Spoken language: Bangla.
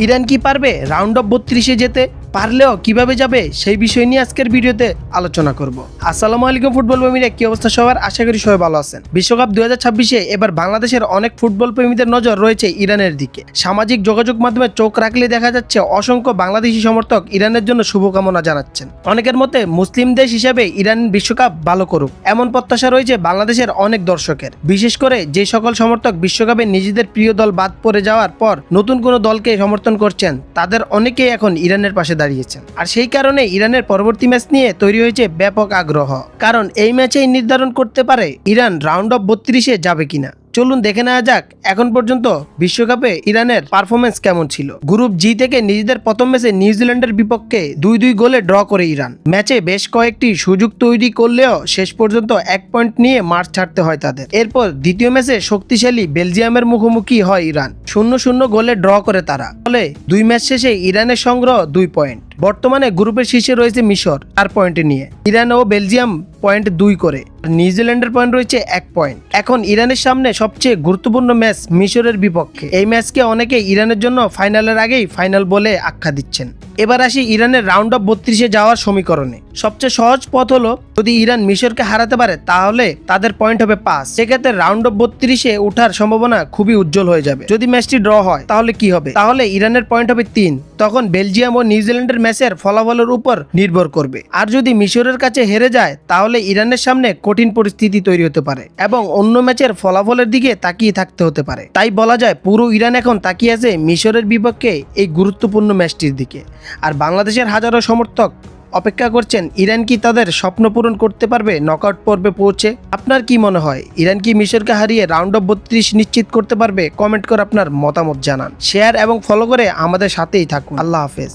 ইরান কি পারবে রাউন্ড অফ 32-এ যেতে? পারলেও কিভাবে যাবে সেই বিষয় নিয়ে আজকের ভিডিওতে আলোচনা করব। আসসালামু আলাইকুম ফুটবল প্রেমীরা, কি অবস্থা সবার? আশা করি সবাই ভালো আছেন। বিশ্বকাপ 2026-এ এবার বাংলাদেশের অনেক ফুটবল প্রেমীদের নজর রয়েছে ইরানের দিকে। সামাজিক যোগাযোগ মাধ্যমে চোখ রাখলে দেখা যাচ্ছে অসংখ্য বাংলাদেশি সমর্থক ইরানের জন্য শুভকামনা জানাচ্ছেন। অনেকের মতে মুসলিম দেশ হিসেবে ইরান বিশ্বকাপ ভালো করুক এমন প্রত্যাশা রয়েছে বাংলাদেশের অনেক দর্শকের। বিশেষ করে যে সকল সমর্থক বিশ্বকাপে নিজেদের প্রিয় দল বাদ পড়ে যাওয়ার পর নতুন কোনো দলকে সমর্থন করছেন, তাদের অনেকেই এখন ইরানের পাশে দাঁড়িয়েছেন। আর সেই কারণে ইরানের পরবর্তী ম্যাচ নিয়ে তৈরি হয়েছে ব্যাপক আগ্রহ, কারণ এই ম্যাচেই নির্ধারণ করতে পারে ইরান রাউন্ড অফ 32-এ যাবে কিনা। চলুন দেখে নেওয়া যাক এখন পর্যন্ত বিশ্বকাপে ইরানের পারফরমেন্স কেমন ছিল। গ্রুপ জি থেকে নিজেদের প্রথম ম্যাচে নিউজিল্যান্ডের বিপক্ষে 2-2 গোলে ড্র করে ইরান। ম্যাচে বেশ কয়েকটি সুযোগ তৈরি করলেও শেষ পর্যন্ত 1 পয়েন্ট নিয়ে মাঠ ছাড়তে হয় তাদের। এরপর দ্বিতীয় ম্যাচে শক্তিশালী বেলজিয়ামের মুখোমুখি হয় ইরান। 0-0 গোলে ড্র করে তারা। ফলে 2 ম্যাচ শেষে ইরানের সংগ্রহ 2 পয়েন্ট। বর্তমানে গ্রুপের শীর্ষে রয়েছে মিশর 4 পয়েন্টে নিয়ে। ইরান ও বেলজিয়াম পয়েন্ট 2 করে। নিউজিল্যান্ডের পয়েন্ট রয়েছে 1 পয়েন্ট। এখন ইরানের সামনে সবচেয়ে গুরুত্বপূর্ণ ম্যাচ মিশরের বিপক্ষে। এই ম্যাচকে অনেকে ইরানের জন্য ফাইনালের আগেই ফাইনাল বলে আখ্যা দিচ্ছেন। এবার আসি ইরানের রাউন্ড অফ 32-এ যাওয়ার সমীকরণে। সবচেয়ে সহজ পথ হলো, যদি ইরান মিশরকে হারাতে পারে তাহলে তাদের পয়েন্ট হবে 5। সেক্ষেত্রে রাউন্ড অফ 32-এ ওঠার সম্ভাবনা খুবই উজ্জ্বল হয়ে যাবে। যদি ম্যাচটি ড্র হয় তাহলে কি হবে? তাহলে ইরানের পয়েন্ট হবে 3। তখন বেলজিয়াম ও নিউজিল্যান্ডের ম্যাচের ফলাফলের উপর নির্ভর করবে। আর যদি মিশরের কাছে হেরে যায় তাহলে ইরানের সামনে কঠিন পরিস্থিতি তৈরি হতে পারে এবং অন্য ম্যাচের ফলাফলের দিকে তাকিয়ে থাকতে হতে পারে। তাই বলা যায় পুরো ইরান এখন তাকিয়ে আছে মিশরের বিপক্ষে এই গুরুত্বপূর্ণ ম্যাচটির দিকে। আর বাংলাদেশের হাজারো সমর্থক অপেক্ষা করছেন ইরান কি তাদের স্বপ্ন পূরণ করতে পারবে নকআউট পর্বে পৌঁছে। আপনার কি মনে হয়, ইরান কি মিশরকে হারিয়ে রাউন্ড অফ 32 নিশ্চিত করতে পারবে? কমেন্ট করে আপনার মতামত জানান। শেয়ার এবং ফলো করে আমাদের সাথেই থাকুন। আল্লাহ হাফেজ।